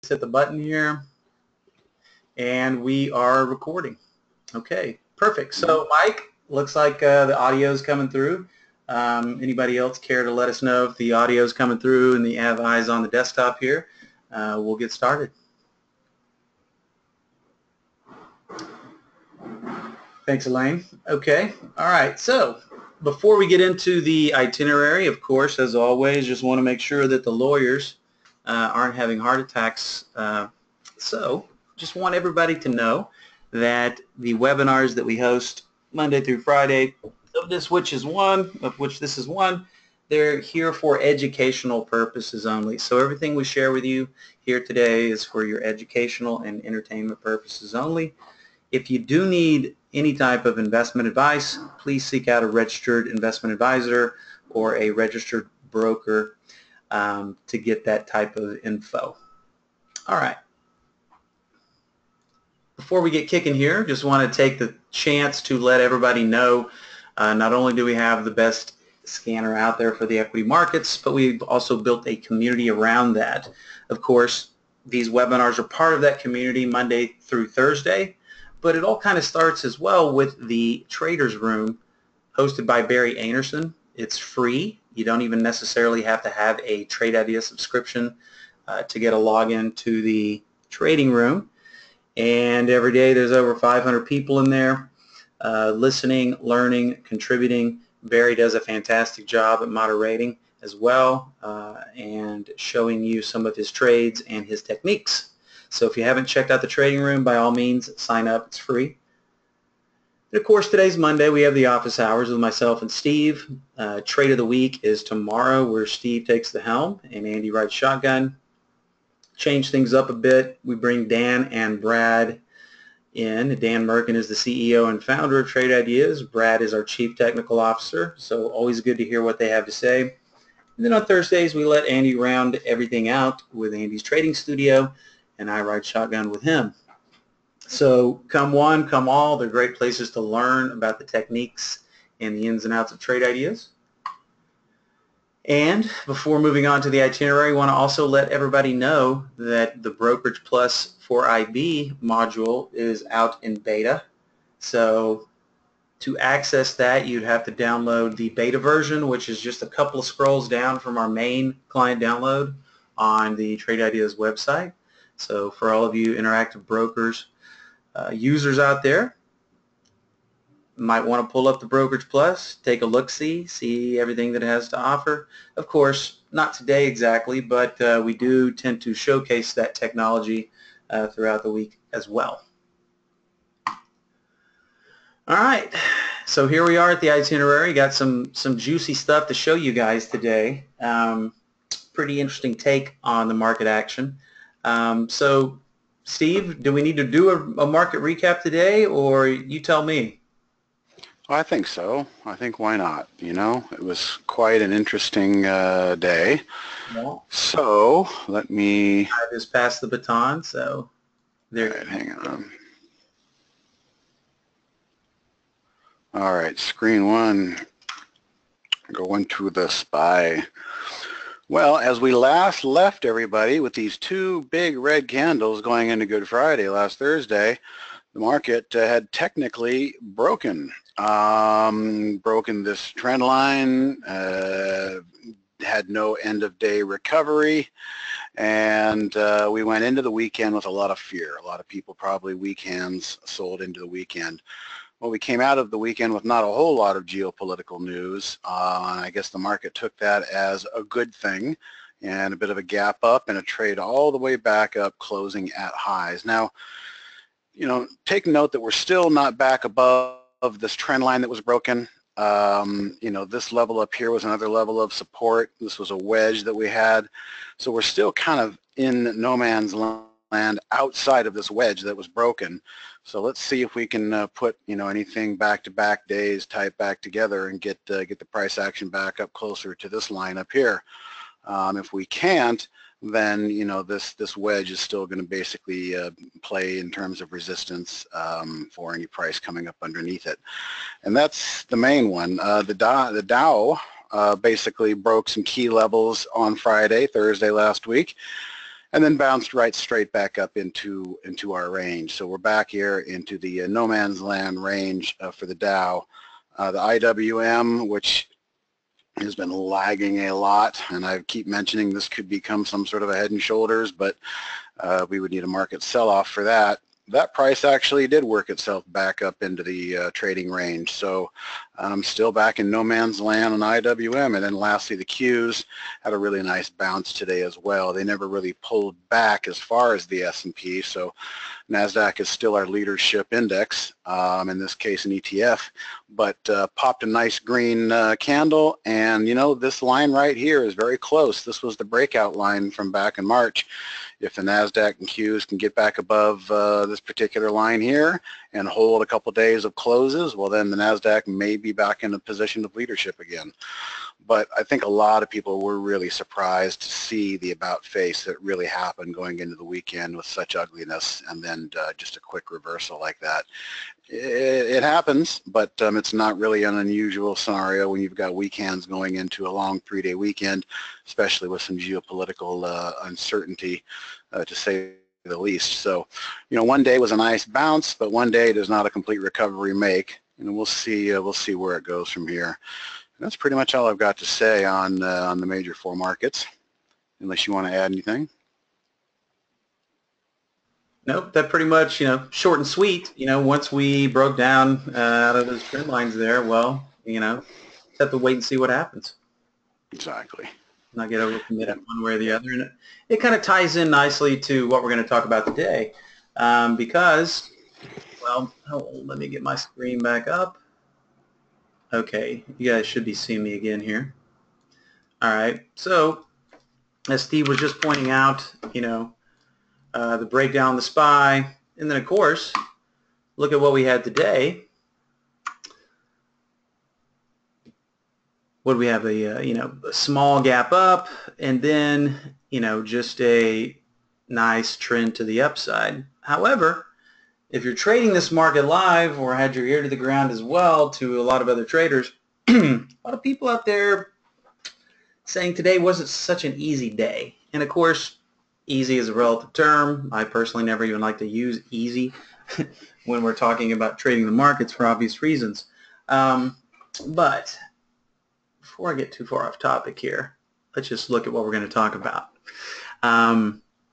hit the button here, and we are recording. Okay, perfect. So Mike, looks like the audio is coming through. Anybody else care to let us know if the audio is coming through and the have eyes on the desktop here? We'll get started. Thanks, Elaine. Okay, all right. So before we get into the itinerary, of course, as always, just want to make sure that the lawyers aren't having heart attacks. So just want everybody to know that the webinars that we host Monday through Friday, of which this is one, they're here for educational purposes only. So everything we share with you here today is for your educational and entertainment purposes only. If you do need any type of investment advice, please seek out a registered investment advisor or a registered broker to get that type of info. All right. Before we get kicking here, just want to take the chance to let everybody know not only do we have the best scanner out there for the equity markets, but we've also built a community around that. Of course, these webinars are part of that community Monday through Thursday, but it all kind of starts as well with the Traders Room hosted by Barry Anderson. It's free. You don't even necessarily have to have a Trade Idea subscription to get a login to the trading room. And every day there's over 500 people in there listening, learning, contributing. Barry does a fantastic job at moderating as well and showing you some of his trades and his techniques. So if you haven't checked out the trading room, by all means, sign up. It's free. And of course, today's Monday. We have the office hours with myself and Steve. Trade of the week is tomorrow, where Steve takes the helm and Andy rides shotgun. Change things up a bit. We bring Dan and Brad in. Dan Merkin is the CEO and founder of Trade Ideas. Brad is our Chief Technical Officer, so always good to hear what they have to say. And then on Thursdays, we let Andy round everything out with Andy's trading studio, and I ride shotgun with him. So come one, come all. They're great places to learn about the techniques and the ins and outs of Trade Ideas. And before moving on to the itinerary, I want to also let everybody know that the Brokerage Plus for IB module is out in beta. So to access that, you'd have to download the beta version, which is just a couple of scrolls down from our main client download on the Trade Ideas website. So for all of you interactive brokers, users out there, might want to pull up the Brokerage Plus, take a look-see, see everything that it has to offer. Of course, not today exactly, but we do tend to showcase that technology throughout the week as well. All right, so here we are at the itinerary. Got some juicy stuff to show you guys today. Pretty interesting take on the market action. So, Steve, do we need to do a market recap today, or you tell me? I think so. I think why not? You know, it was quite an interesting day. Yeah. So let me. I just passed the baton. So there. All right, hang on. All right, screen one. Going to the SPY. Well, as we last left everybody with these two big red candles going into Good Friday last Thursday, the market had technically broken this trend line, had no end of day recovery, and we went into the weekend with a lot of fear. A lot of people probably weak hands sold into the weekend. Well, we came out of the weekend with not a whole lot of geopolitical news, and I guess the market took that as a good thing, and a bit of a gap up and a trade all the way back up, closing at highs. Now, you know, take note that we're still not back above this trend line that was broken. You know, this level up here was another level of support. This was a wedge that we had. So we're still kind of in no man's land outside of this wedge that was broken. So let's see if we can put, you know, anything back-to-back days type back together and get the price action back up closer to this line up here. If we can't, then, you know, this wedge is still going to basically play in terms of resistance for any price coming up underneath it. And that's the main one. The Dow basically broke some key levels on Thursday last week, and then bounced right straight back up into our range. So we're back here into the no man's land range for the Dow. The IWM, which has been lagging a lot, and I keep mentioning this could become some sort of a head and shoulders, but we would need a market sell-off for that. That price actually did work itself back up into the trading range. So still back in no man's land on IWM. And then lastly, the Qs had a really nice bounce today as well. They never really pulled back as far as the S&P. So NASDAQ is still our leadership index, in this case an ETF, but popped a nice green candle. And you know, this line right here is very close. This was the breakout line from back in March. If the NASDAQ and Qs can get back above this particular line here and hold a couple days of closes, well then the NASDAQ may be back in a position of leadership again. But I think a lot of people were really surprised to see the about face that really happened going into the weekend with such ugliness, and then just a quick reversal like that. It happens, but it's not really an unusual scenario when you've got weekends going into a long 3-day weekend, especially with some geopolitical uncertainty, to say the least. So, you know, one day was a nice bounce, but one day does not a complete recovery make, and we'll see where it goes from here. And that's pretty much all I've got to say on the major four markets, unless you want to add anything. Nope, that pretty much, short and sweet. Once we broke down out of those trend lines there, well, just have to wait and see what happens. Exactly. Not get overcommitted one way or the other. And it kind of ties in nicely to what we're going to talk about today, because, well, let me get my screen back up. Okay, you guys should be seeing me again here. All right, so as Steve was just pointing out, the breakdown, the SPY, and then of course, look at what we had today. What do we have? A small gap up, and then just a nice trend to the upside. However, if you're trading this market live or had your ear to the ground as well to a lot of other traders, a lot of people out there saying today wasn't such an easy day. And of course, easy is a relative term. I personally never even like to use easy when we're talking about trading the markets for obvious reasons. But before I get too far off topic here, let's just look at what we're going to talk about.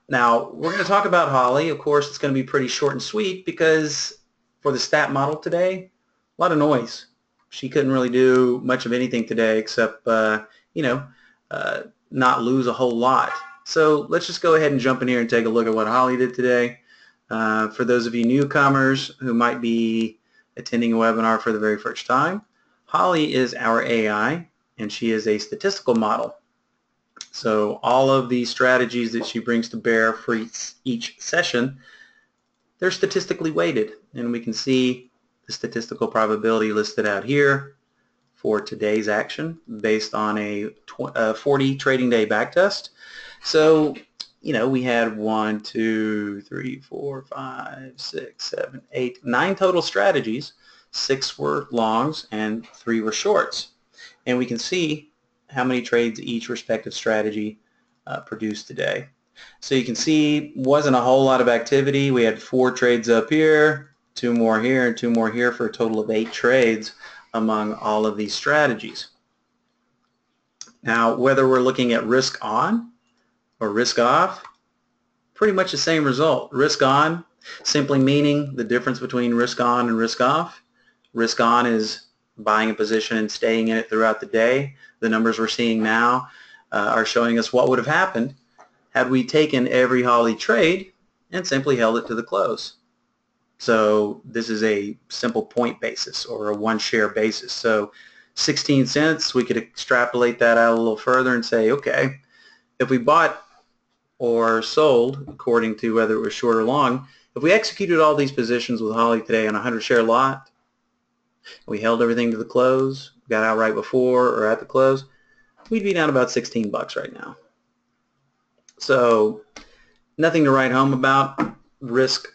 Now, we're going to talk about Holly. Of course, it's going to be pretty short and sweet because for the stat model today, a lot of noise. She couldn't really do much of anything today except, not lose a whole lot. So let's just go ahead and jump in here and take a look at what Holly did today. For those of you newcomers who might be attending a webinar for the very first time, Holly is our AI, and she is a statistical model. So all of the strategies that she brings to bear for each session, they're statistically weighted, and we can see the statistical probability listed out here for today's action based on a 40 trading day backtest. So, we had 1, 2, 3, 4, 5, 6, 7, 8, 9 total strategies. 6 were longs and 3 were shorts. And we can see how many trades each respective strategy produced today. So you can see wasn't a whole lot of activity. We had 4 trades up here, 2 more here, and 2 more here for a total of 8 trades among all of these strategies. Now, whether we're looking at risk on or risk off, pretty much the same result. Risk on simply meaning the difference between risk on and risk off. Risk on is buying a position and staying in it throughout the day. The numbers we're seeing now are showing us what would have happened had we taken every Holly trade and simply held it to the close. So this is a simple point basis or a 1 share basis. So 16 cents, we could extrapolate that out a little further and say, okay, if we bought or sold, according to whether it was short or long, if we executed all these positions with Holly today on a 100 share lot, we held everything to the close, got out right before or at the close, we'd be down about 16 bucks right now. So nothing to write home about. Risk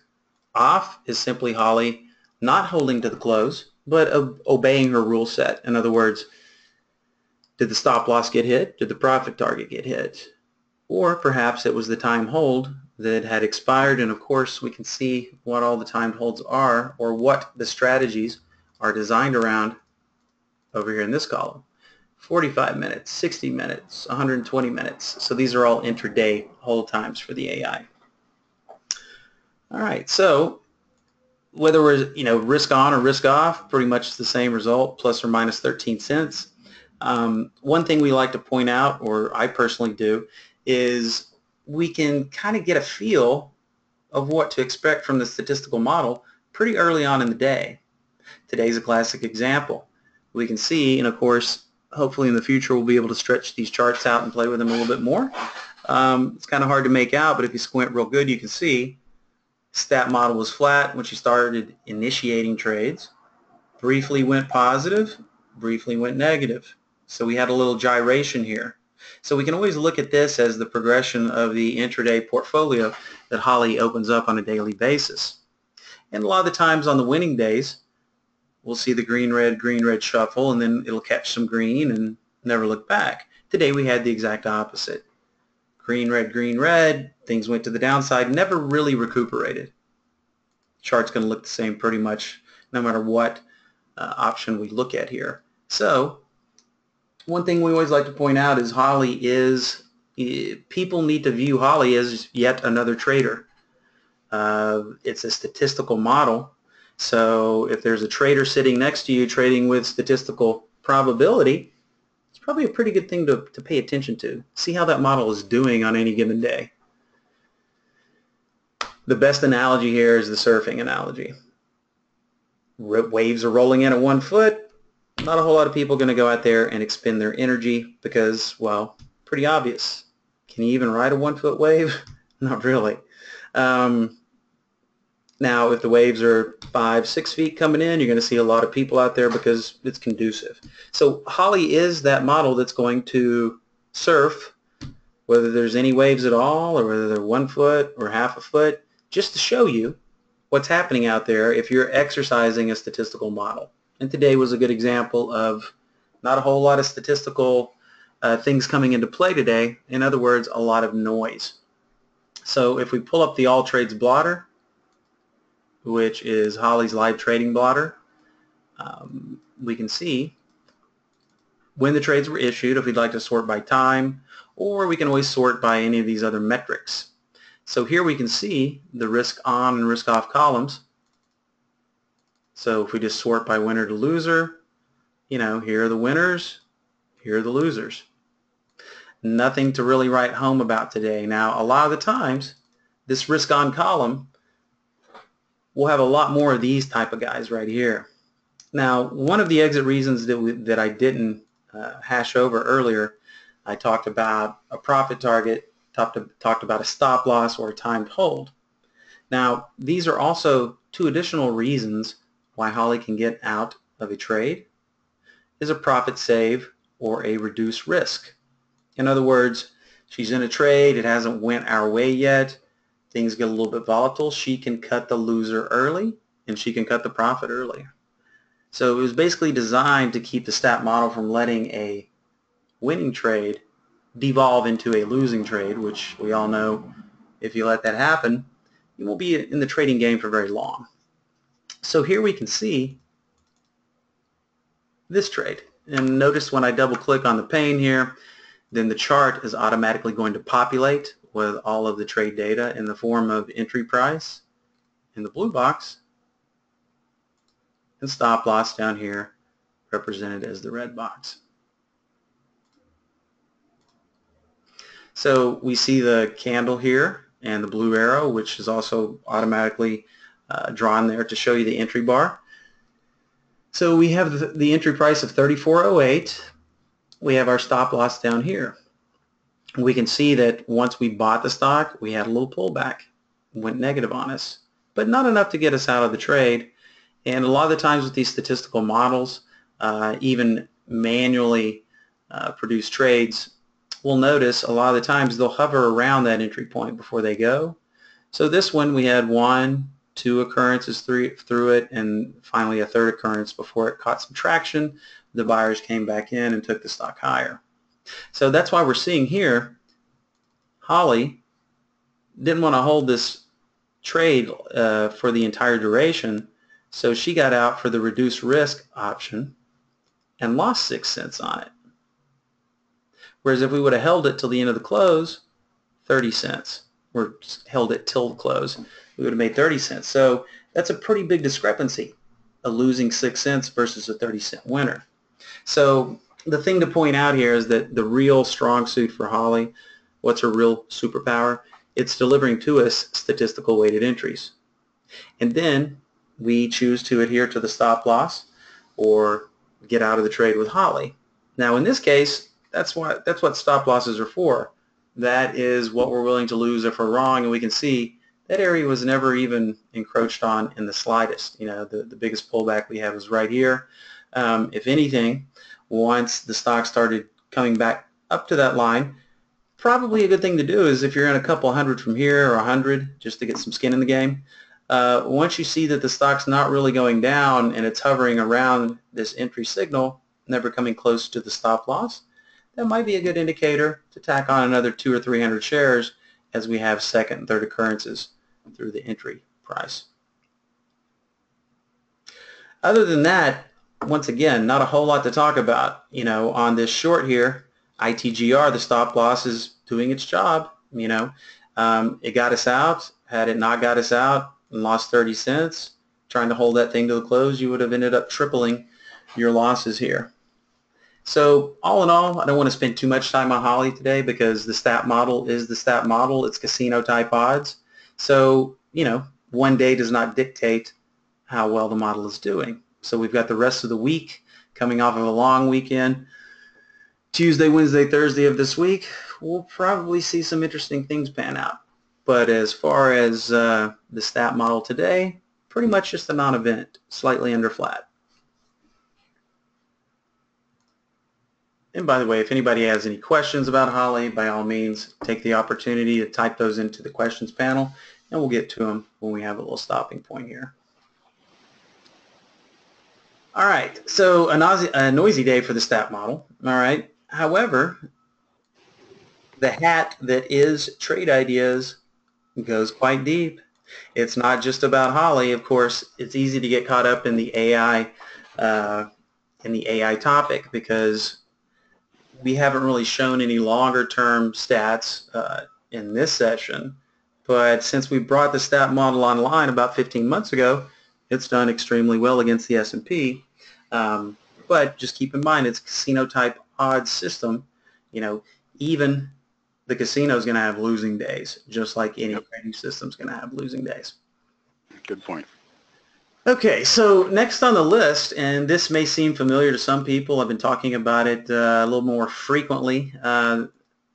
off is simply Holly not holding to the close, but obeying her rule set. In other words, did the stop loss get hit? Did the profit target get hit? or perhaps it was the time hold that had expired, and of course we can see what all the timed holds are, or what the strategies are designed around over here in this column. 45 minutes, 60 minutes, 120 minutes. So these are all intraday hold times for the AI. All right, so whether we're risk on or risk off, pretty much the same result, plus or minus 13 cents. One thing we like to point out, or I personally do, is we can kind of get a feel of what to expect from the statistical model pretty early on in the day. Today's a classic example. We can see, and of course, hopefully in the future we'll be able to stretch these charts out and play with them a little bit more. It's kind of hard to make out, but if you squint real good, you can see stat model was flat when she started initiating trades, briefly went positive, briefly went negative. So we had a little gyration here. So we can always look at this as the progression of the intraday portfolio that Holly opens up on a daily basis. And a lot of the times on the winning days, we'll see the green, red shuffle, and then it'll catch some green and never look back. Today we had the exact opposite. Green, red, things went to the downside, never really recuperated. Chart's going to look the same pretty much no matter what option we look at here. So one thing we always like to point out is Holly is, people need to view Holly as yet another trader. It's a statistical model. So if there's a trader sitting next to you trading with statistical probability, it's probably a pretty good thing to pay attention to. See how that model is doing on any given day. The best analogy here is the surfing analogy. Waves are rolling in at 1 foot. Not a whole lot of people are going to go out there and expend their energy because, well, pretty obvious. Can you even ride a 1 foot wave? Not really. Now, if the waves are 5, 6 feet coming in, you're going to see a lot of people out there because it's conducive. So Holly is that model that's going to surf, whether there's any waves at all or whether they're 1 foot or half a foot, just to show you what's happening out there if you're exercising a statistical model. And today was a good example of not a whole lot of statistical things coming into play today. In other words, a lot of noise. So if we pull up the All Trades blotter, which is Holly's live trading blotter, we can see when the trades were issued if we'd like to sort by time, or we can always sort by any of these other metrics. So here we can see the risk on and risk off columns. So if we just sort by winner to loser, here are the winners, here are the losers. Nothing to really write home about today. Now, a lot of the times, this risk on column, we'll have a lot more of these type of guys right here. Now, one of the exit reasons that I didn't hash over earlier, I talked about a profit target, talked about a stop loss or a timed hold. Now, these are also two additional reasons why Holly can get out of a trade, is a profit save or a reduced risk. In other words, she's in a trade, it hasn't went our way yet, things get a little bit volatile, she can cut the loser early and she can cut the profit early. So it was basically designed to keep the stat model from letting a winning trade devolve into a losing trade, which we all know if you let that happen, you won't be in the trading game for very long. So here we can see this trade. And notice when I double click on the pane here, then the chart is automatically going to populate with all of the trade data in the form of entry price in the blue box and stop loss down here represented as the red box. So we see the candle here and the blue arrow, which is also automatically drawn there to show you the entry bar. So we have the entry price of 34.08. We have our stop loss down here. We can see that once we bought the stock, we had a little pullback, went negative on us, but not enough to get us out of the trade. And a lot of the times with these statistical models, even manually produced trades, we'll notice a lot of the times they'll hover around that entry point before they go. So this one we had 1, 2 occurrences through it, and finally a third occurrence before it caught some traction. The buyers came back in and took the stock higher. So that's why we're seeing here Holly didn't want to hold this trade for the entire duration, so she got out for the reduced risk option and lost 6 cents on it. Whereas if we would have held it till the end of the close, 30 cents, or held it till the close, we would have made 30 cents. So that's a pretty big discrepancy, a losing 6 cents versus a 30-cent winner. So the thing to point out here is that the real strong suit for Holly, what's her real superpower? It's delivering to us statistical weighted entries. And then we choose to adhere to the stop loss or get out of the trade with Holly. Now in this case, that's what stop losses are for. That is what we're willing to lose if we're wrong, and we can see that area was never even encroached on in the slightest. You know, the biggest pullback we have is right here. If anything, once the stock started coming back up to that line, probably a good thing to do is if you're in a couple hundred from here or 100 just to get some skin in the game, once you see that the stock's not really going down and it's hovering around this entry signal, never coming close to the stop loss, that might be a good indicator to tack on another 200 or 300 shares as we have second and third occurrences through the entry price. Other than that, once again, not a whole lot to talk about. You know, on this short here, ITGR, the stop loss is doing its job. You know, it got us out. Had it not got us out and lost 30 cents, trying to hold that thing to the close, you would have ended up tripling your losses here. So all in all, I don't want to spend too much time on Holly today because the stat model is the stat model. It's casino type odds. So, you know, one day does not dictate how well the model is doing. So we've got the rest of the week coming off of a long weekend. Tuesday, Wednesday, Thursday of this week, we'll probably see some interesting things pan out. But as far as the stat model today, pretty much just a non-event, slightly under flat. And by the way, if anybody has any questions about Holly, by all means, take the opportunity to type those into the questions panel, and we'll get to them when we have a little stopping point here. All right, so a noisy day for the stat model. All right, however, the hat that is trade ideas goes quite deep. It's not just about Holly. Of course, it's easy to get caught up in the AI topic because we haven't really shown any longer term stats in this session, but since we brought the stat model online about 15 months ago, it's done extremely well against the S&P. But just keep in mind, it's a casino type odds system. You know, even the casino is going to have losing days, just like any trading system is going to have losing days. Good point. Okay, so next on the list, and this may seem familiar to some people, I've been talking about it a little more frequently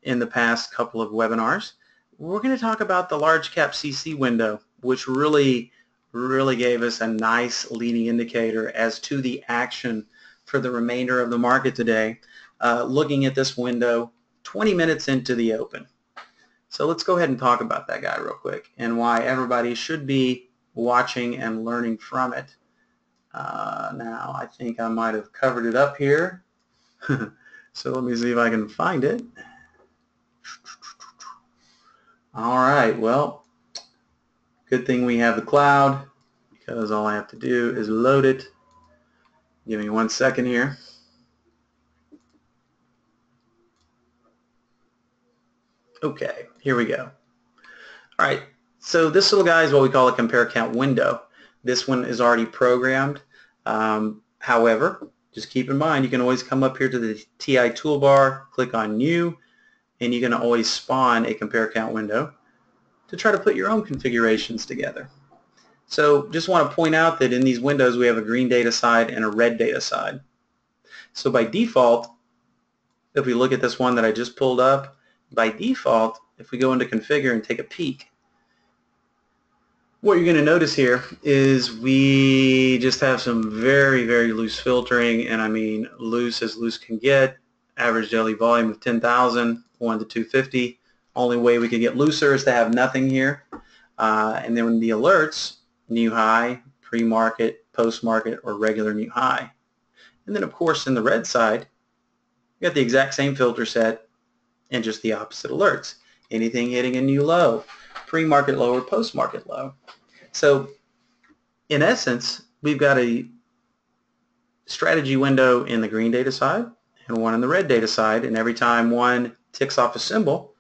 in the past couple of webinars. We're going to talk about the large cap CC window, which really gave us a nice leading indicator as to the action for the remainder of the market today, looking at this window 20 minutes into the open. So let's go ahead and talk about that guy real quick and why everybody should be watching and learning from it. Now, I think I might have covered it up here. So let me see if I can find it. All right, well, good thing we have the cloud because all I have to do is load it. Give me 1 second here. Okay, here we go. All right, so this little guy is what we call a compare count window. This one is already programmed. However, just keep in mind, you can always come up here to the TI toolbar, click on New, and you can always spawn a compare count window to try to put your own configurations together. So just want to point out that in these windows, we have a green data side and a red data side. So by default, if we look at this one that I just pulled up, by default, if we go into configure and take a peek, what you're going to notice here is we just have some very loose filtering, and I mean loose as loose can get. Average daily volume of 10,000, 1 to 250. Only way we can get looser is to have nothing here. And then when the alerts, new high, pre-market, post-market, or regular new high. And then of course in the red side, you got the exact same filter set and just the opposite alerts. anything hitting a new low, pre-market low or post-market low. So in essence, we've got a strategy window in the green data side and one in the red data side, and every time one ticks off a symbol,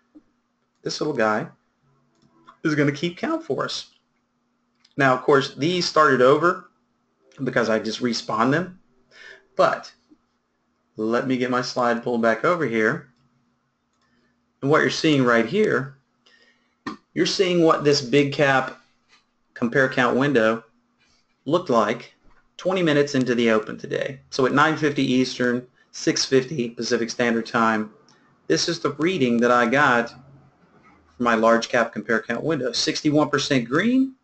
this little guy is going to keep count for us. Now, of course, these started over because I just respawned them, but let me get my slide pulled back over here. And what you're seeing right here, you're seeing what this big cap compare count window looked like 20 minutes into the open today. So at 9:50 Eastern, 6:50 Pacific Standard Time, this is the reading that I got for my large cap compare count window. 61% green,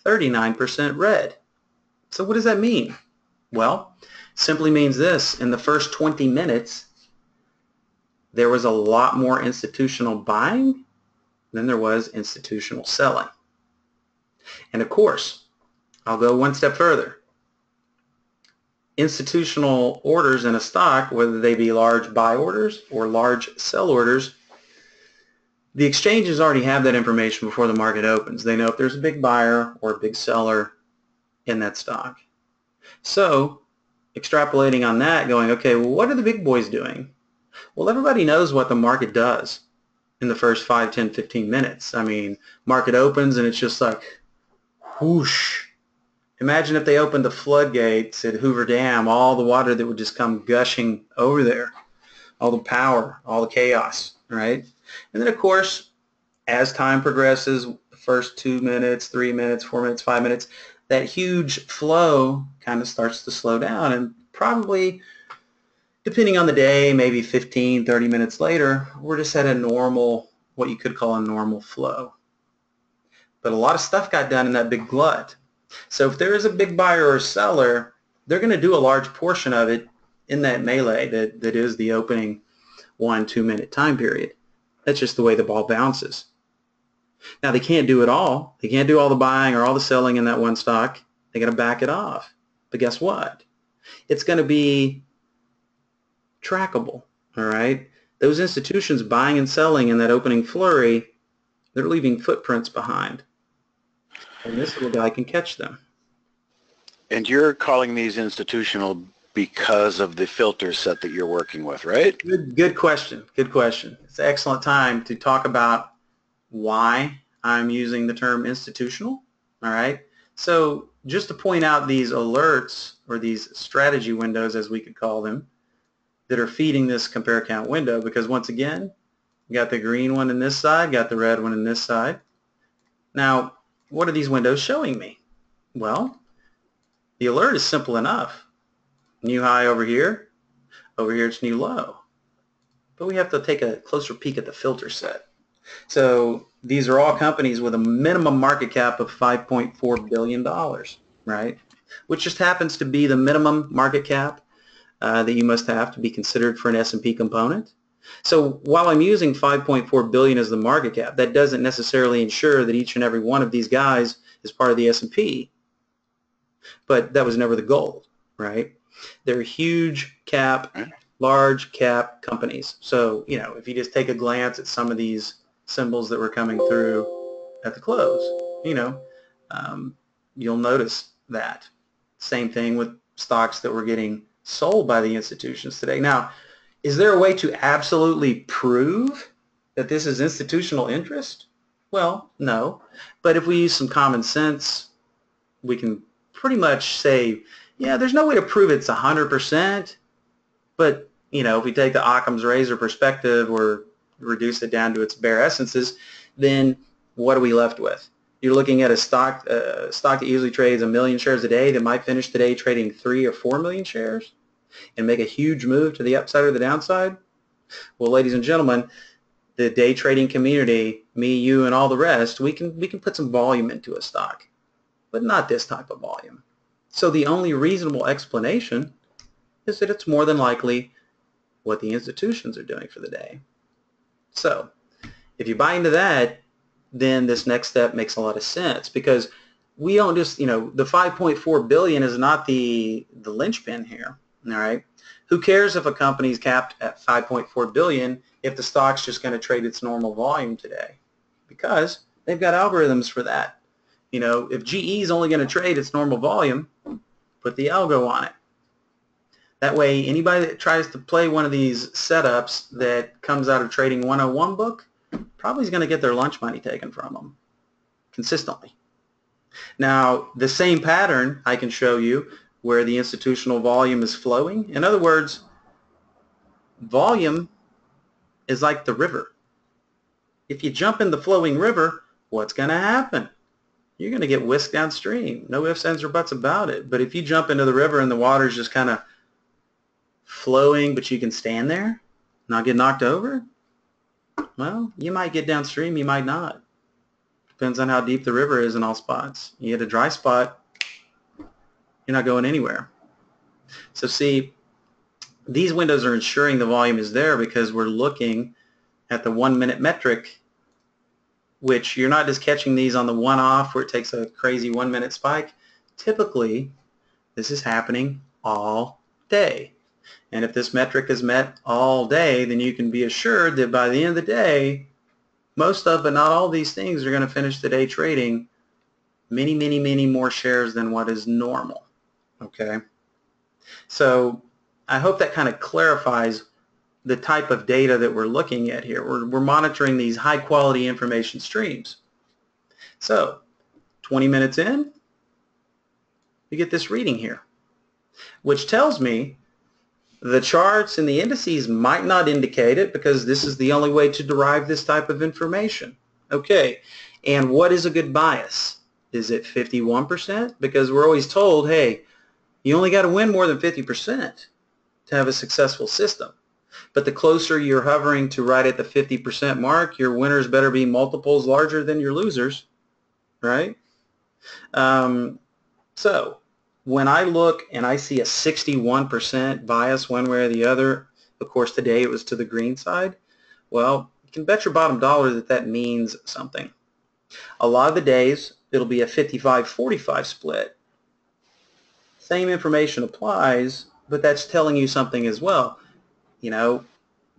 39% red. So what does that mean? Well, simply means this: in the first 20 minutes, there was a lot more institutional buying than there was institutional selling. And of course, I'll go one step further. Institutional orders in a stock, whether they be large buy orders or large sell orders, the exchanges already have that information before the market opens. They know if there's a big buyer or a big seller in that stock. So extrapolating on that, going, okay, well, what are the big boys doing? Well, everybody knows what the market does in the first 5, 10, 15 minutes. I mean, market opens and it's just like whoosh. Imagine if they opened the floodgates at Hoover Dam, all the water that would just come gushing over there, all the power, all the chaos, right? And then, of course, as time progresses, the first 2 minutes, 3 minutes, 4 minutes, 5 minutes, that huge flow kind of starts to slow down, and probably, depending on the day, maybe 15, 30 minutes later, we're just at a normal, what you could call a normal flow. But a lot of stuff got done in that big glut. So if there is a big buyer or seller, they're going to do a large portion of it in that melee that is the opening 1-2 minute time period. That's just the way the ball bounces. Now, they can't do it all. They can't do all the buying or all the selling in that one stock. They got to back it off. But guess what? It's going to be trackable, all right? Those institutions buying and selling in that opening flurry, they're leaving footprints behind. And this little guy can catch them. And you're calling these institutional because of the filter set that you're working with, right? Good question. Good question. It's an excellent time to talk about why I'm using the term institutional, all right? So just to point out these alerts, or these strategy windows as we could call them, that are feeding this compare count window, because once again, you got the green one in this side, got the red one in this side. Now, what are these windows showing me? Well, the alert is simple enough. New high over here it's new low. But we have to take a closer peek at the filter set. So these are all companies with a minimum market cap of $5.4 billion, right? Which just happens to be the minimum market cap that you must have to be considered for an S&P component. So while I'm using 5.4 billion as the market cap, that doesn't necessarily ensure that each and every one of these guys is part of the S&P. But that was never the goal, right? They're huge cap, large cap companies. So, you know, if you just take a glance at some of these symbols that were coming through at the close, you know, you'll notice that. Same thing with stocks that were getting sold by the institutions today. Now, is there a way to absolutely prove that this is institutional interest? Well, no. But if we use some common sense, we can pretty much say, yeah, there's no way to prove it's 100%. But, you know, if we take the Occam's razor perspective or reduce it down to its bare essences, then what are we left with? You're looking at a stock that usually trades 1 million shares a day that might finish today trading 3 or 4 million shares and make a huge move to the upside or the downside. Well, ladies and gentlemen, the day trading community, me, you, and all the rest, we can put some volume into a stock, but not this type of volume. So the only reasonable explanation is that it's more than likely what the institutions are doing for the day. So if you buy into that, then this next step makes a lot of sense, because we don't just, you know, the 5.4 billion is not the linchpin here, all right? Who cares if a company's capped at 5.4 billion if the stock's just going to trade its normal volume today? Because they've got algorithms for that. You know, if GE is only going to trade its normal volume, put the algo on it. That way, anybody that tries to play one of these setups that comes out of Trading 101 book probably is going to get their lunch money taken from them consistently. Now, the same pattern I can show you where the institutional volume is flowing. In other words, volume is like the river. If you jump in the flowing river, what's going to happen? You're going to get whisked downstream. No ifs, ands, or buts about it. But if you jump into the river and the water's just kind of flowing, but you can stand there, not get knocked over, well, you might get downstream, you might not. Depends on how deep the river is in all spots. You hit a dry spot, you're not going anywhere. So see, these windows are ensuring the volume is there because we're looking at the 1 minute metric, which you're not just catching these on the one-off where it takes a crazy 1 minute spike. Typically, this is happening all day. And if this metric is met all day, then you can be assured that by the end of the day, most of, but not all these things are going to finish the day trading many, many, many more shares than what is normal. Okay? So I hope that kind of clarifies the type of data that we're looking at here. We're monitoring these high-quality information streams. So 20 minutes in, we get this reading here, which tells me the charts and the indices might not indicate it because this is the only way to derive this type of information. Okay, and what is a good bias? Is it 51%? Because we're always told, hey, you only got to win more than 50% to have a successful system. But the closer you're hovering to right at the 50% mark, your winners better be multiples larger than your losers, right? So when I look and I see a 61% bias one way or the other, of course today it was to the green side, well, you can bet your bottom dollar that that means something. A lot of the days it'll be a 55-45 split. Same information applies, but that's telling you something as well. You know,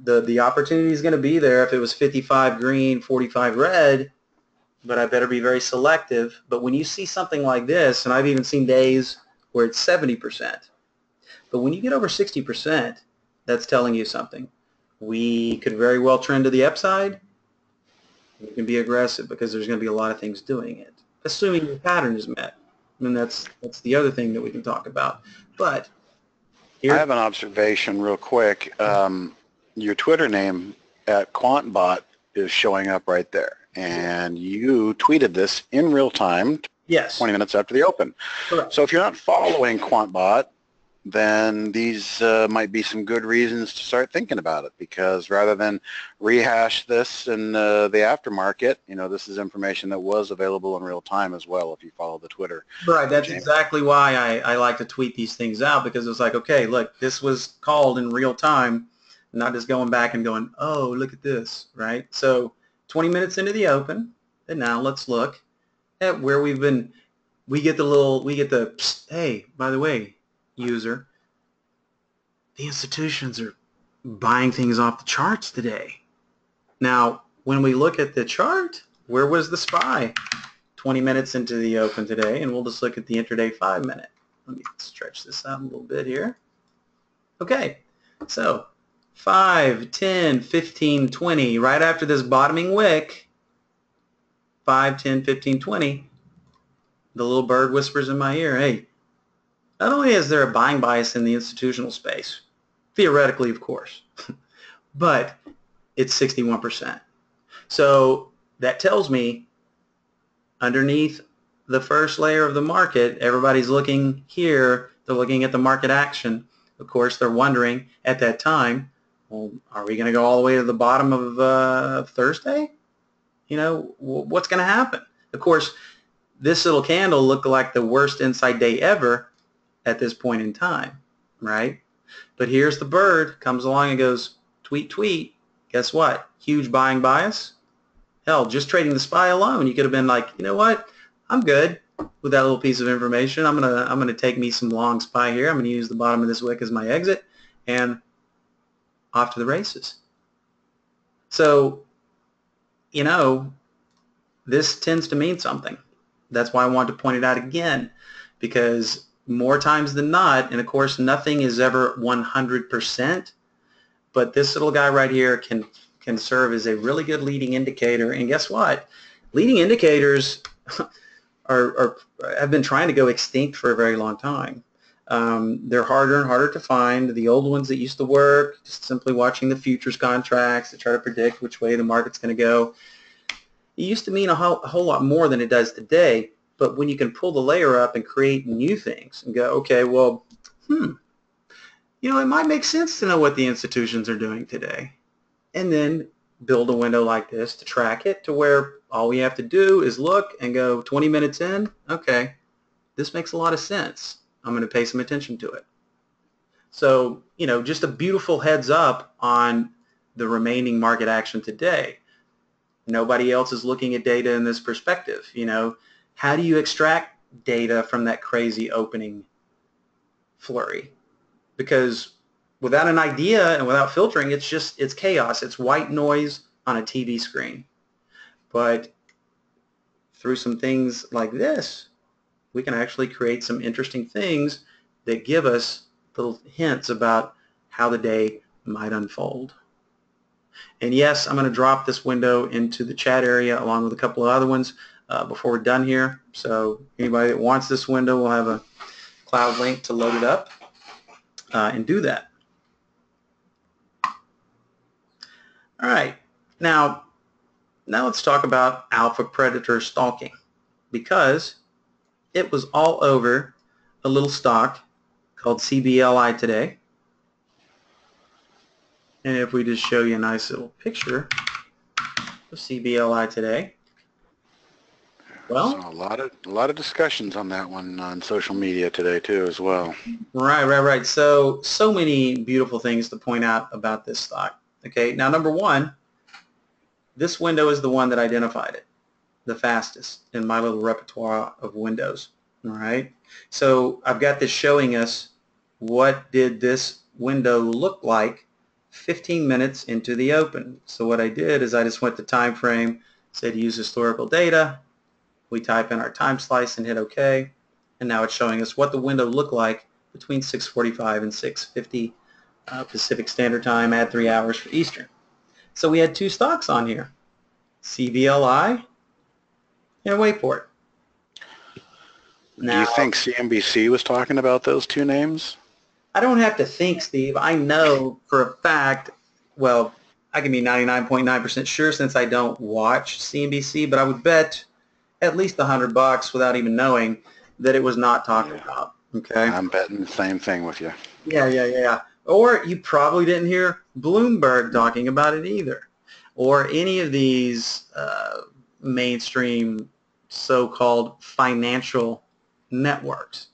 the opportunity is going to be there if it was 55 green, 45 red, but I better be very selective. But when you see something like this, and I've even seen days where it's 70%, but when you get over 60%, that's telling you something. We could very well trend to the upside. You can be aggressive because there's going to be a lot of things doing it, assuming your pattern is met. And that's the other thing that we can talk about. But here, I have an observation real quick. Your Twitter name at QuantBot is showing up right there. And you tweeted this in real time, yes, 20 minutes after the open. correct. So if you're not following QuantBot, then these might be some good reasons to start thinking about it, because rather than rehash this in the aftermarket, you know, this is information that was available in real time as well if you follow the Twitter. Right, that's James. exactly why I like to tweet these things out, because it's like, okay, look, this was called in real time, not just going back and going, oh, look at this, right? So 20 minutes into the open, and now let's look at where we've been. We get the, hey, by the way, user, the institutions are buying things off the charts today. Now, when we look at the chart, where was the SPY? 20 minutes into the open today, and we'll just look at the intraday 5 minute. Let me stretch this out a little bit here. Okay, so 5, 10, 15, 20, right after this bottoming wick, 5, 10, 15, 20, the little bird whispers in my ear, hey, not only is there a buying bias in the institutional space, theoretically, of course, but it's 61%. So that tells me underneath the first layer of the market, everybody's looking here, they're looking at the market action. Of course, they're wondering at that time, well, are we going to go all the way to the bottom of Thursday? You know, what's going to happen? Of course, this little candle looked like the worst inside day ever at this point in time, right? But here's the bird, comes along and goes, tweet, tweet. Guess what? Huge buying bias. Hell, just trading the SPY alone, you could have been like, you know what? I'm good with that little piece of information. I'm gonna take me some long SPY here. I'm gonna use the bottom of this wick as my exit, and off to the races. So, you know, this tends to mean something. That's why I want to point it out again, because more times than not, and of course nothing is ever 100%, but this little guy right here can serve as a really good leading indicator. And guess what? Leading indicators have been trying to go extinct for a very long time. They're harder and harder to find. The old ones that used to work, just simply watching the futures contracts to try to predict which way the market's going to go, it used to mean a whole lot more than it does today. But when you can pull the layer up and create new things and go, okay, well, it might make sense to know what the institutions are doing today. And then build a window like this to track it to where all we have to do is look and go 20 minutes in, okay, this makes a lot of sense. I'm going to pay some attention to it. So, just a beautiful heads up on the remaining market action today. Nobody else is looking at data in this perspective. How do you extract data from that crazy opening flurry? Because without an idea and without filtering, it's chaos. It's white noise on a TV screen. But through some things like this, we can actually create some interesting things that give us little hints about how the day might unfold. And yes, I'm going to drop this window into the chat area along with a couple of other ones before we're done here. So anybody that wants this window will have a cloud link to load it up and do that. All right, now let's talk about alpha predator stalking, because it was all over a little stock called CBLI today. And if we just show you a nice little picture of CBLI today, well, so a lot of discussions on that one on social media today too as well. Right. So many beautiful things to point out about this stock. Okay, now number one, this window is the one that identified it the fastest in my little repertoire of windows. All right, so I've got this showing us what did this window look like 15 minutes into the open. So what I did is I just went to time frame, said use historical data. We type in our time slice and hit OK, and now it's showing us what the window looked like between 6:45 and 6:50 Pacific Standard Time, add 3 hours for Eastern. So we had two stocks on here, CBLI and wait for it. Now, do you think CNBC was talking about those two names? I don't have to think, Steve. I know for a fact, well, I can be 99.9% sure since I don't watch CNBC, but I would bet at least $100 without even knowing that it was not talking about. Okay. I'm betting the same thing with you. Yeah. Or you probably didn't hear Bloomberg talking about it either, or any of these mainstream so-called financial networks.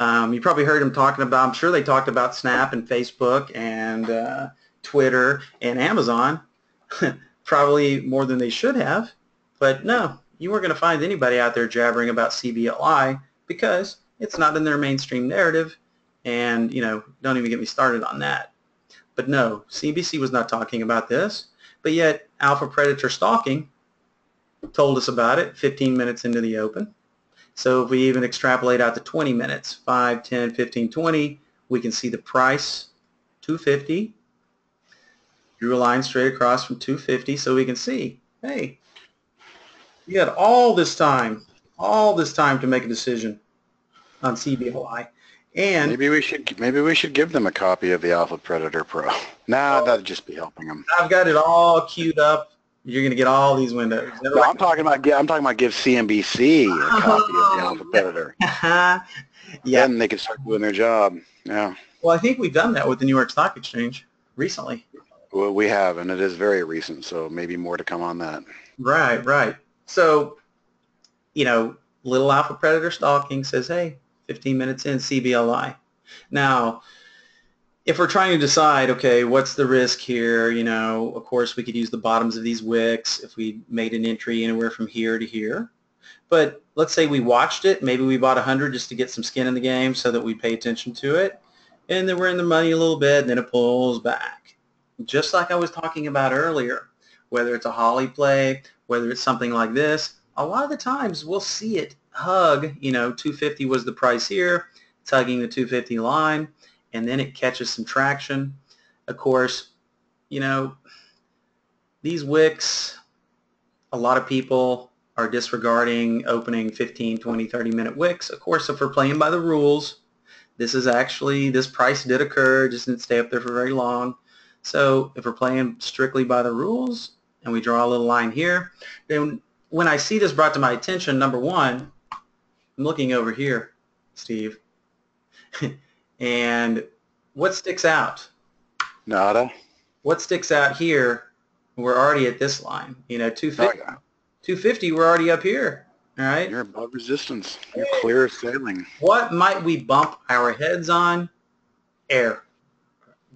You probably heard them talking about, I'm sure they talked about Snap and Facebook and Twitter and Amazon, probably more than they should have, but no, you weren't going to find anybody out there jabbering about CBLI because it's not in their mainstream narrative, and don't even get me started on that. But no, CNBC was not talking about this, but yet alpha predator stalking told us about it 15 minutes into the open. So if we even extrapolate out to 20 minutes, 5, 10, 15, 20, we can see the price, 250, drew a line straight across from 250, so we can see, hey, you had all this time to make a decision on CBLI. And maybe we should give them a copy of the Alpha Predator Pro. Nah, that'd just be helping them. I've got it all queued up. You're going to get all these windows. No, I'm talking about give CNBC a copy of the Alpha Predator. Yeah. Then they can start doing their job. Yeah. Well, I think we've done that with the New York Stock Exchange recently. Well, we have, and it is very recent, so maybe more to come on that. Right. So, little alpha predator stalking says, hey, 15 minutes in, CBLI. Now, if we're trying to decide, okay, what's the risk here, of course we could use the bottoms of these wicks if we made an entry anywhere from here to here. But let's say we watched it, maybe we bought 100 just to get some skin in the game so that we pay attention to it. and then we're in the money a little bit, and then it pulls back. Just like I was talking about earlier, whether it's a holly play, whether it's something like this, a lot of the times we'll see it hug, 250 was the price here, it's hugging the 250 line, and then it catches some traction. Of course, these wicks, a lot of people are disregarding opening 15, 20, 30-minute wicks. Of course, if we're playing by the rules, this price did occur, just didn't stay up there for very long. So if we're playing strictly by the rules and we draw a little line here, then when I see this brought to my attention, number one, I'm looking over here, Steve, and what sticks out? Nada. What sticks out here? We're already at this line, 250. Oh, yeah. 250, we're already up here, all right? You're above resistance. You're clear sailing. What might we bump our heads on? Air.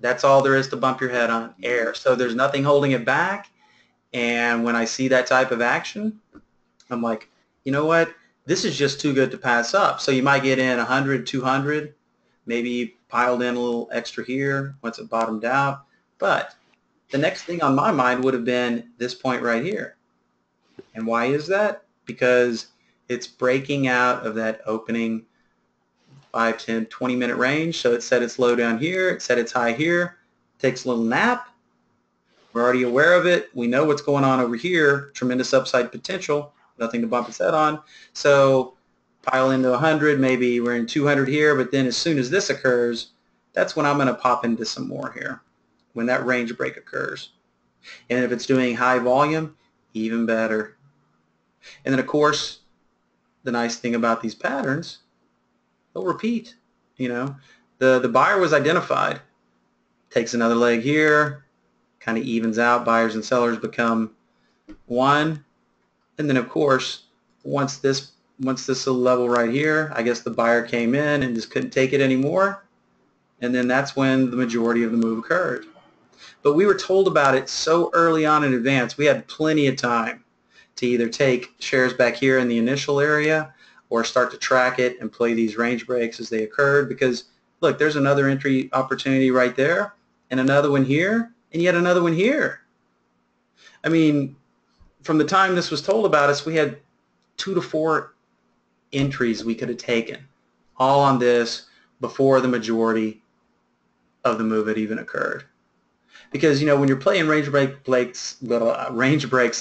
That's all there is to bump your head on, air. So there's nothing holding it back. And when I see that type of action, I'm like, you know what? This is just too good to pass up. So you might get in 100, 200, maybe piled in a little extra here once it bottomed out. But the next thing on my mind would have been this point right here. And why is that? Because it's breaking out of that opening 5, 10, 20-minute range. So it set its low down here. It set its high here. Takes a little nap. We're already aware of it. We know what's going on over here. Tremendous upside potential. Nothing to bump its head on. So pile into 100. Maybe we're in 200 here. But then as soon as this occurs, that's when I'm going to pop into some more here, when that range break occurs. And if it's doing high volume, even better. And then, of course, the nice thing about these patterns, they'll repeat. The buyer was identified. Takes another leg here, kind of evens out. Buyers and sellers become one. And then, of course, once this level right here, I guess the buyer came in and just couldn't take it anymore. And then that's when the majority of the move occurred. But we were told about it so early on in advance. We had plenty of time to either take shares back here in the initial area or start to track it and play these range breaks as they occurred, because look, there's another entry opportunity right there and another one here and yet another one here. I mean, from the time this was told about us, we had 2 to 4 entries we could have taken all on this before the majority of the move had even occurred. Because, when you're playing range breaks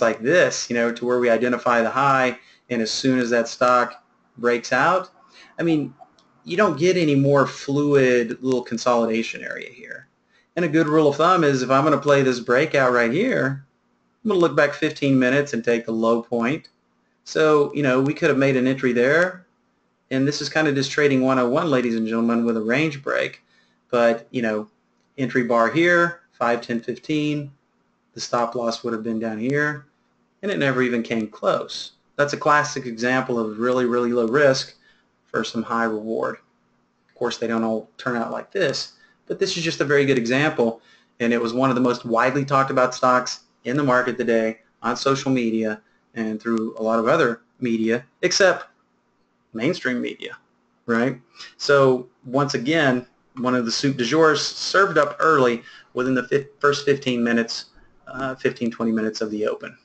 like this, to where we identify the high, and as soon as that stock breaks out, I mean, you don't get any more fluid little consolidation area here. And a good rule of thumb is if I'm going to play this breakout right here, I'm going to look back 15 minutes and take the low point. So, we could have made an entry there. And this is kind of just trading 101, ladies and gentlemen, with a range break. But, entry bar here, 5, 10, 15, the stop loss would have been down here, and it never even came close. That's a classic example of really, really low risk for some high reward. Of course, they don't all turn out like this, but this is just a very good example, and it was one of the most widely talked about stocks in the market today on social media and through a lot of other media, except mainstream media, right? So once again, one of the soup du jour served up early within the first 15 minutes, 15, 20 minutes of the open.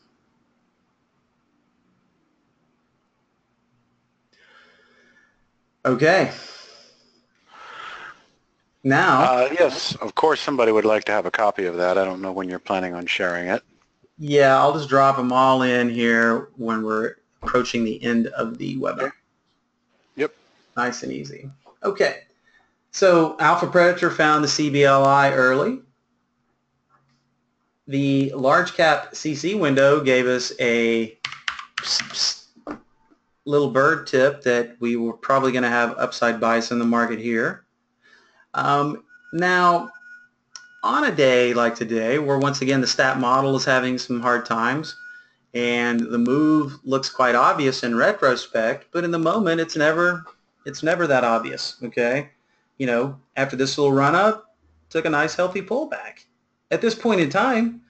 Okay. Now. Yes, of course somebody would like to have a copy of that. I don't know when you're planning on sharing it. Yeah, I'll just drop them all in here when we're approaching the end of the webinar. Okay. Yep. Nice and easy. Okay. So Alpha Predator found the CBLI early. The large cap CC window gave us a little bird tip that we were probably going to have upside bias in the market here. Now, on a day like today, where once again the stat model is having some hard times, and the move looks quite obvious in retrospect, but in the moment it's never that obvious. Okay, after this little run up, took a nice healthy pullback. At this point in time,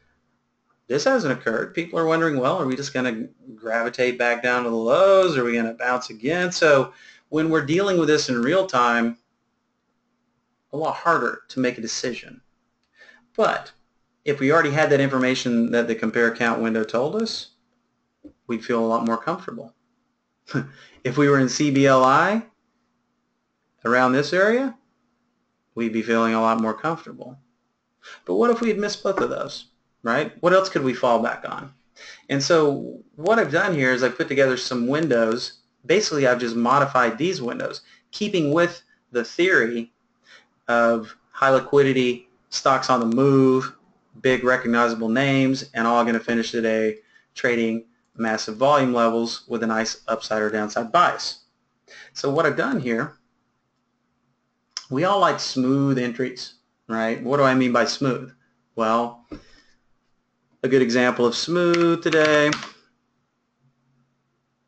this hasn't occurred. People are wondering, well, are we just going to gravitate back down to the lows? Are we going to bounce again? So when we're dealing with this in real time, a lot harder to make a decision. But if we already had that information that the compare count window told us, we'd feel a lot more comfortable. If we were in CBLI around this area, we'd be feeling a lot more comfortable. But what if we had missed both of those, right? What else could we fall back on? And so what I've done here is I've put together some windows. Basically, I've just modified these windows, keeping with the theory of high liquidity, stocks on the move, big recognizable names, and all going to finish the day trading massive volume levels with a nice upside or downside bias. So what I've done here, we all like smooth entries, right? What do I mean by smooth? Well, a good example of smooth today,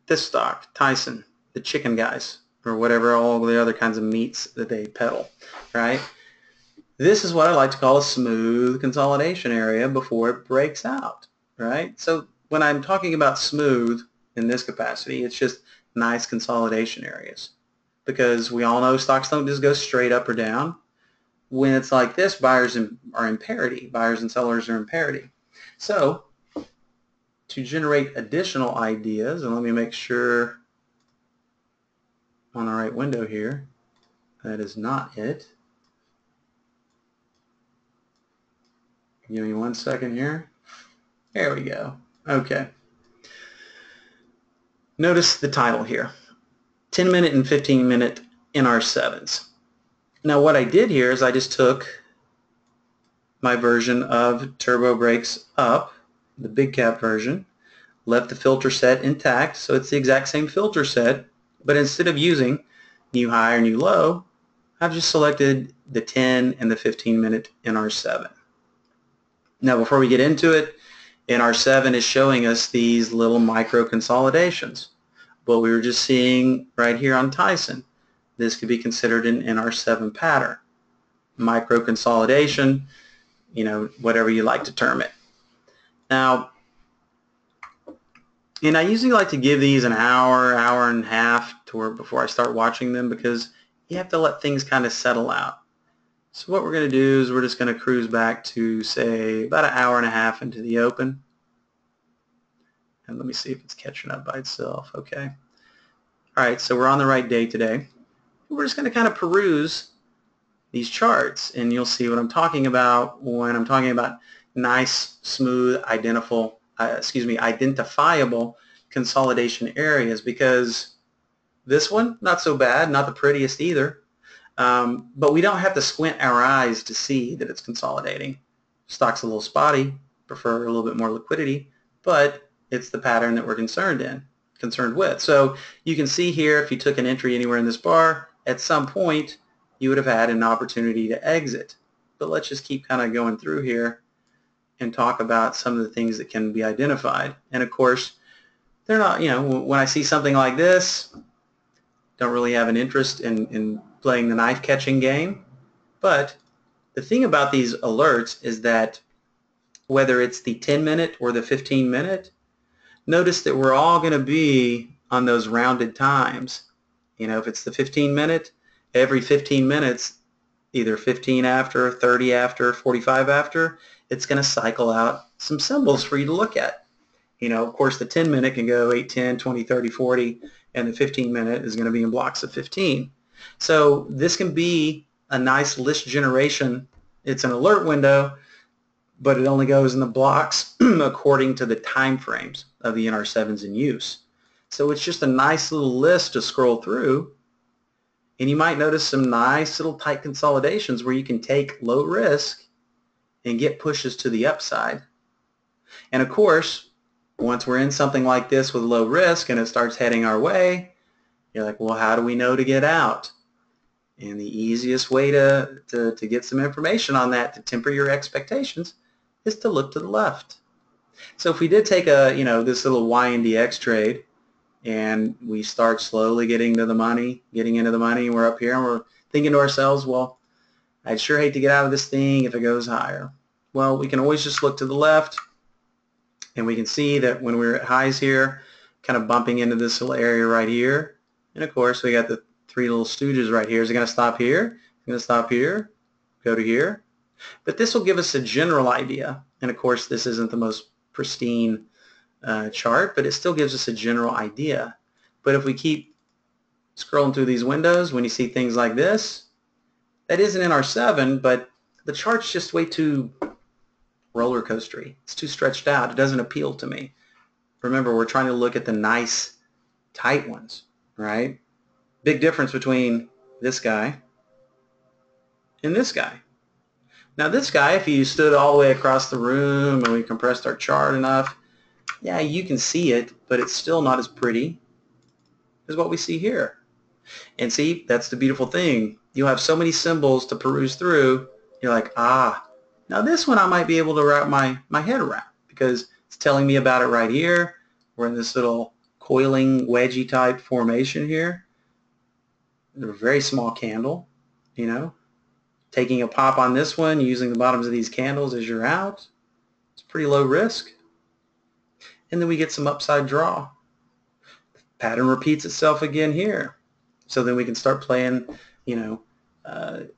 this stock, Tyson, the chicken guys, or whatever, all the other kinds of meats that they peddle, right? This is what I like to call a smooth consolidation area before it breaks out, right? So when I'm talking about smooth in this capacity, it's just nice consolidation areas, because we all know stocks don't just go straight up or down. When it's like this, buyers are in parity. Buyers and sellers are in parity. So to generate additional ideas, and let me make sure I'm on the right window here. That is not it. Give me 1 second here. There we go. Okay. Notice the title here, 10-minute and 15-minute NR7s. Now what I did here is I just took my version of Turbo Breaks Up, the big cap version, left the filter set intact, so it's the exact same filter set, but instead of using new high or new low, I've just selected the 10 and the 15-minute NR7. Now before we get into it, NR7 is showing us these little micro consolidations. What we were just seeing right here on Tyson, this could be considered an NR7 pattern. Micro consolidation, whatever you like to term it. Now, and I usually like to give these an hour, hour and a half before I start watching them, because you have to let things kind of settle out. So what we're going to do is we're just going to cruise back to, say, about an hour and a half into the open. And let me see if it's catching up by itself. Okay. All right, so we're on the right day today. We're just going to kind of peruse these charts, and you'll see what I'm talking about when I'm talking about nice, smooth, identifiable consolidation areas, because this one, not so bad, not the prettiest either. But we don't have to squint our eyes to see that it's consolidating. Stock's a little spotty, prefer a little bit more liquidity, but it's the pattern that we're concerned with. So you can see here, if you took an entry anywhere in this bar, at some point you would have had an opportunity to exit. But let's just keep kind of going through here and talk about some of the things that can be identified. And of course, they're not, when I see something like this, don't really have an interest in playing the knife catching game. But the thing about these alerts is that whether it's the 10-minute or the 15-minute, notice that we're all going to be on those rounded times. If it's the 15-minute, every 15 minutes, either 15 after, 30 after, 45 after, it's going to cycle out some symbols for you to look at. Of course, the 10-minute can go 8, 10, 20, 30, 40, and the 15-minute is going to be in blocks of 15. So this can be a nice list generation. It's an alert window, but it only goes in the blocks according to the time frames of the NR7s in use. So it's just a nice little list to scroll through, and you might notice some nice little tight consolidations where you can take low risk and get pushes to the upside. And of course, once we're in something like this with low risk and it starts heading our way, you're like, well, how do we know to get out? And the easiest way to get some information on that, to temper your expectations, is to look to the left. So if we did take this little YNDX trade, and we start slowly getting into the money, and we're up here and we're thinking to ourselves, well, I'd sure hate to get out of this thing if it goes higher. Well, we can always just look to the left, and we can see that when we're at highs here, kind of bumping into this little area right here, and of course we got the three little stooges right here. Is it going to stop here? It's going to stop here. go to here. But this will give us a general idea. And of course, this isn't the most pristine chart, but it still gives us a general idea. But if we keep scrolling through these windows, when you see things like this, that isn't in our 7, but the chart's just way too roller coastery. It's too stretched out. It doesn't appeal to me. Remember, we're trying to look at the nice, tight ones, right? Big difference between this guy and this guy. Now this guy, if you stood all the way across the room and we compressed our chart enough, yeah, you can see it, but it's still not as pretty as what we see here. And see, that's the beautiful thing. You'll have so many symbols to peruse through, you're like, ah, now this one I might be able to wrap my head around because it's telling me about it right here. We're in this little coiling wedgie type formation here. A very small candle, you know. Taking a pop on this one, using the bottoms of these candles as you're out. It's pretty low risk. And then we get some upside draw. Pattern repeats itself again here. So then we can start playing, you know,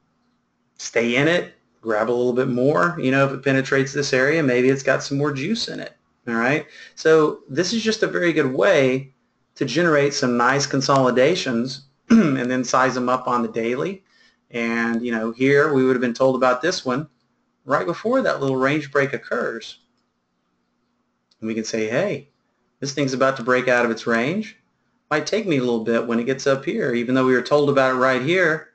stay in it, grab a little bit more. You know, if it penetrates this area, maybe it's got some more juice in it. All right. So this is just a very good way to generate some nice consolidations and then size them up on the daily. And, you know, here we would have been told about this one right before that little range break occurs. And we can say, hey, this thing's about to break out of its range. Might take me a little bit when it gets up here. Even though we were told about it right here,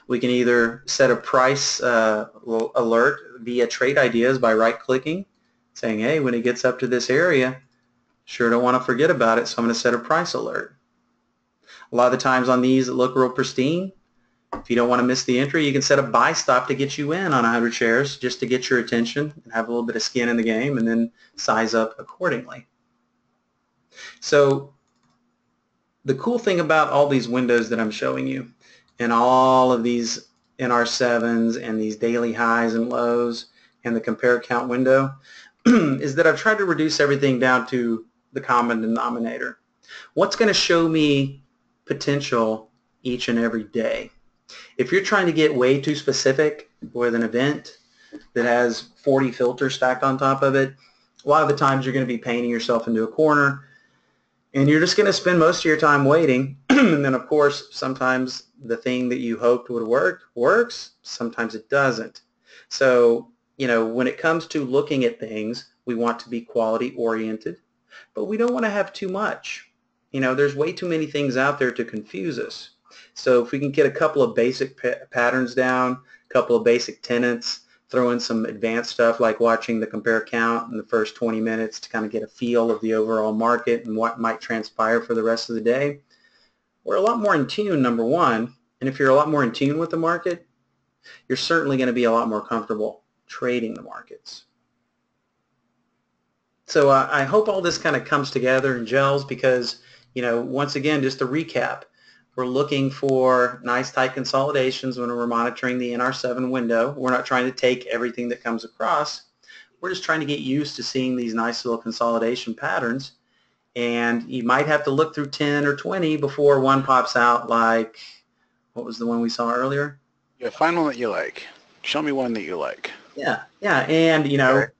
we can either set a price alert via trade ideas by right-clicking, saying, hey, when it gets up to this area, sure don't want to forget about it, so I'm going to set a price alert. A lot of the times on these that look real pristine, if you don't want to miss the entry, you can set a buy stop to get you in on 100 shares just to get your attention and have a little bit of skin in the game and then size up accordingly. So the cool thing about all these windows that I'm showing you and all of these NR7s and these daily highs and lows and the compare count window is that I've tried to reduce everything down to the common denominator. What's going to show me potential each and every day? If you're trying to get way too specific with an event that has 40 filters stacked on top of it, a lot of the times you're going to be painting yourself into a corner and you're just going to spend most of your time waiting. And then, of course, sometimes the thing that you hoped would work works. Sometimes it doesn't. So, you know, when it comes to looking at things, we want to be quality oriented, but we don't want to have too much. You know, there's way too many things out there to confuse us. So if we can get a couple of basic patterns down, a couple of basic tenets, throw in some advanced stuff like watching the compare count in the first 20 minutes to kind of get a feel of the overall market and what might transpire for the rest of the day, we're a lot more in tune, number one. And if you're a lot more in tune with the market, you're certainly going to be a lot more comfortable trading the markets. So I hope all this kind of comes together and gels because, you know, once again, just to recap, we're looking for nice tight consolidations when we're monitoring the NR7 window. We're not trying to take everything that comes across. We're just trying to get used to seeing these nice little consolidation patterns. And you might have to look through 10 or 20 before one pops out like, what was the one we saw earlier? Yeah, find one that you like. Show me one that you like. Yeah, yeah, and, you know, Okay.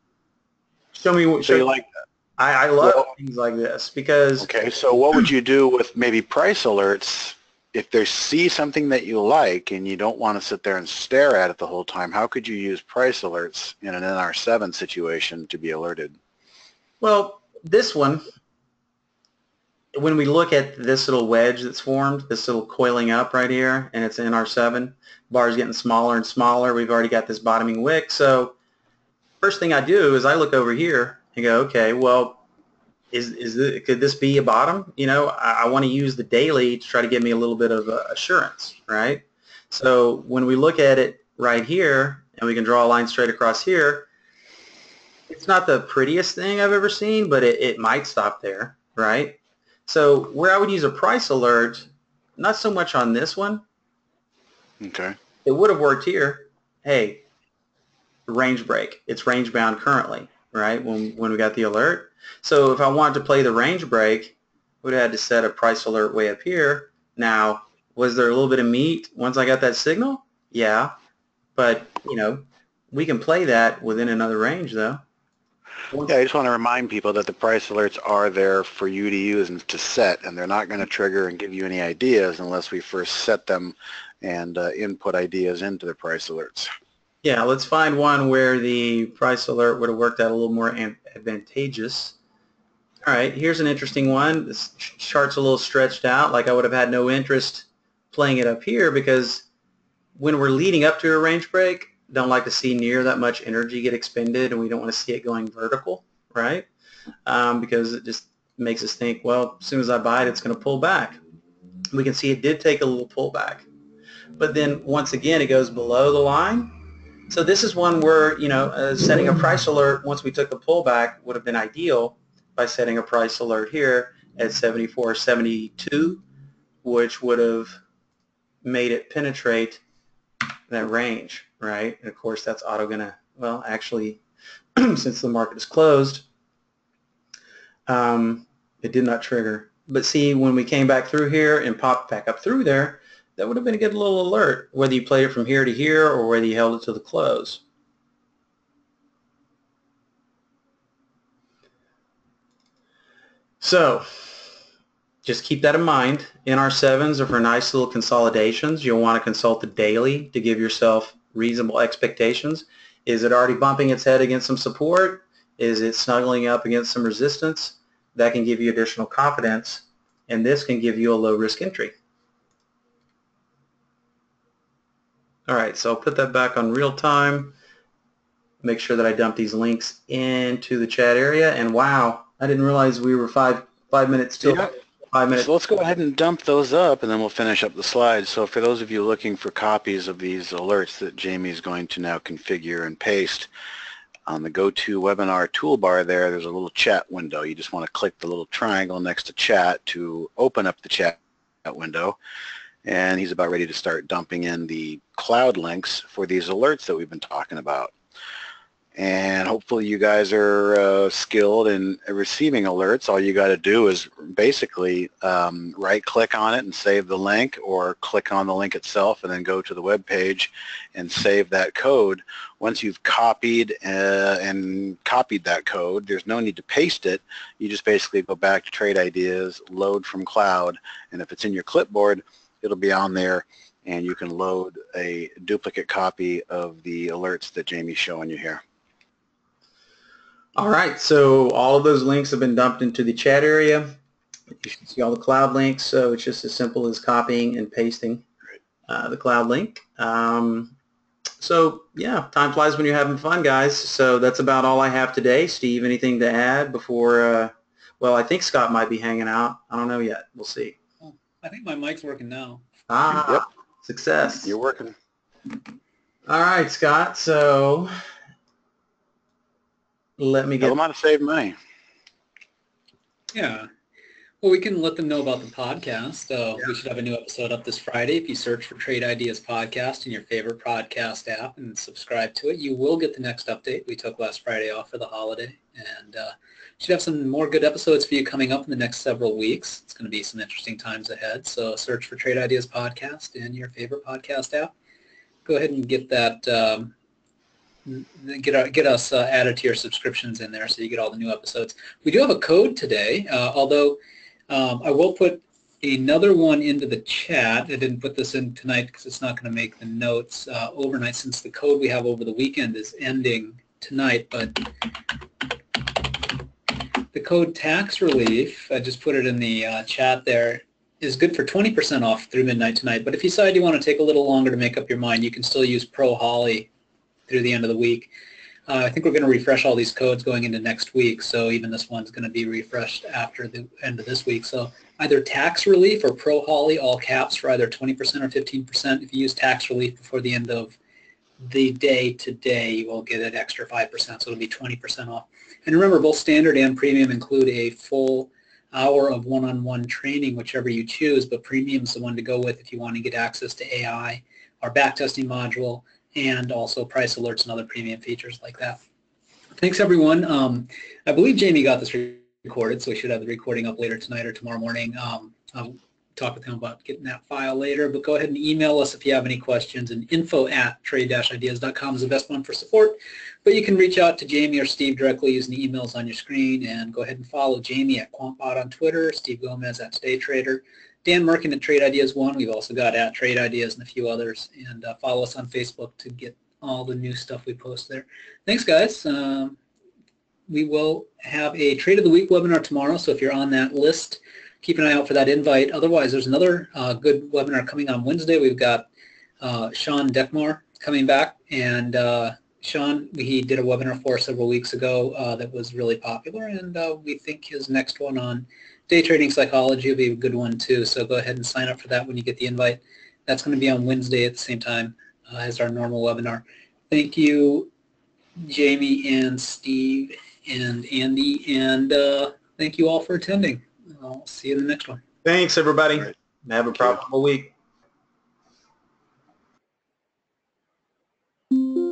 show me what So you like that. I love things like this because... Okay, so what would you do with maybe price alerts if they see something that you like and you don't want to sit there and stare at it the whole time? How could you use price alerts in an NR7 situation to be alerted? Well, this one, when we look at this little wedge that's formed, this little coiling up right here, and it's NR7, bar's getting smaller and smaller. We've already got this bottoming wick. So first thing I do is I look over here and go, okay, well, could this be a bottom? You know, I want to use the daily to try to give me a little bit of assurance, right? So when we look at it right here, and we can draw a line straight across here, it's not the prettiest thing I've ever seen, but it might stop there, right? So where I would use a price alert, not so much on this one. Okay. It would have worked here. Hey, range break. It's range bound currently, right, when we got the alert. So if I wanted to play the range break, I would have had to set a price alert way up here. Now, was there a little bit of meat once I got that signal? Yeah. But, we can play that within another range, though. Yeah, I just want to remind people that the price alerts are there for you to use and to set, and they're not going to trigger and give you any ideas unless we first set them and input ideas into the price alerts. Yeah, let's find one where the price alert would have worked out a little more advantageous. All right, here's an interesting one. This chart's a little stretched out. Like I would have had no interest playing it up here because when we're leading up to a range break, don't like to see near that much energy get expended, and we don't want to see it going vertical, right? Because it just makes us think, well, as soon as I buy it, it's going to pull back. We can see it did take a little pullback. But then once again, it goes below the line. So this is one where, setting a price alert once we took a pullback would have been ideal by setting a price alert here at 74.72, which would have made it penetrate that range, right? And of course, that's auto going to, well, actually, since the market is closed, it did not trigger. But see, when we came back through here and popped back up through there, that would have been a good little alert, whether you played it from here to here or whether you held it to the close. So just keep that in mind. NR7s are for nice little consolidations. You'll want to consult the daily to give yourself reasonable expectations. Is it already bumping its head against some support? Is it snuggling up against some resistance? That can give you additional confidence, and this can give you a low-risk entry. All right, so I'll put that back on real time. Make sure that I dump these links into the chat area. And wow, I didn't realize we were five minutes till. Yeah. 5 minutes. So let's go ahead and dump those up, and then we'll finish up the slides. So for those of you looking for copies of these alerts that Jamie is going to now configure and paste, on the GoToWebinar toolbar there's a little chat window. You just want to click the little triangle next to chat to open up the chat window. And he's about ready to start dumping in the cloud links for these alerts that we've been talking about. And hopefully you guys are skilled in receiving alerts. All you got to do is basically right-click on it and save the link, or click on the link itself and then go to the web page and save that code. Once you've copied that code, there's no need to paste it. You just basically go back to Trade Ideas, load from cloud, and if it's in your clipboard, it'll be on there, and you can load a duplicate copy of the alerts that Jamie's showing you here. All right, so all of those links have been dumped into the chat area. You can see all the cloud links, so it's just as simple as copying and pasting the cloud link. So yeah, time flies when you're having fun, guys. So that's about all I have today. Steve, anything to add before, well, I think Scott might be hanging out. I don't know yet. We'll see. Oh, I think my mic's working now. Ah, yep. Success. You're working. All right, Scott, so let me get... Tell them how to save money. Yeah. Well, we can let them know about the podcast. We should have a new episode up this Friday. If you search for Trade Ideas Podcast in your favorite podcast app and subscribe to it, you will get the next update. We took last Friday off for the holiday, and should have some more good episodes for you coming up in the next several weeks. It's going to be some interesting times ahead. So search for Trade Ideas Podcast in your favorite podcast app. Go ahead and get that... Get us added to your subscriptions in there so you get all the new episodes. We do have a code today, although I will put another one into the chat. I didn't put this in tonight because it's not going to make the notes overnight, since the code we have over the weekend is ending tonight. But the code tax relief, I just put it in the chat there, is good for 20% off through midnight tonight. But if you decide you want to take a little longer to make up your mind, you can still use Pro Holly through the end of the week. I think we're going to refresh all these codes going into next week, so even this one's going to be refreshed after the end of this week. So either tax relief or Pro Holly, all caps, for either 20% or 15%. If you use tax relief before the end of the day today, you will get an extra 5%, so it'll be 20% off. And remember, both standard and premium include a full hour of one-on-one training, whichever you choose, but premium is the one to go with if you want to get access to AI, our backtesting module, and also price alerts and other premium features like that. Thanks, everyone. I believe Jamie got this recorded, so we should have the recording up later tonight or tomorrow morning. talk with him about getting that file later. But go ahead and email us if you have any questions, and info@trade-ideas.com is the best one for support. But you can reach out to Jamie or Steve directly using the emails on your screen, and go ahead and follow Jamie at QuantBot on Twitter, Steve Gomez at TodayTrader, Dan Merkin at Trade Ideas 1. We've also got at Trade Ideas and a few others. And follow us on Facebook to get all the new stuff we post there. Thanks, guys. We will have a Trade of the Week webinar tomorrow, so if you're on that list, keep an eye out for that invite. Otherwise, there's another good webinar coming on Wednesday. We've got Sean Deckmar coming back, and Sean, he did a webinar for us several weeks ago that was really popular, and we think his next one on day trading psychology will be a good one too, so go ahead and sign up for that when you get the invite. That's going to be on Wednesday at the same time as our normal webinar. Thank you, Jamie and Steve and Andy, and thank you all for attending. I'll see you in the next one. Thanks, everybody. Right. Have a profitable week.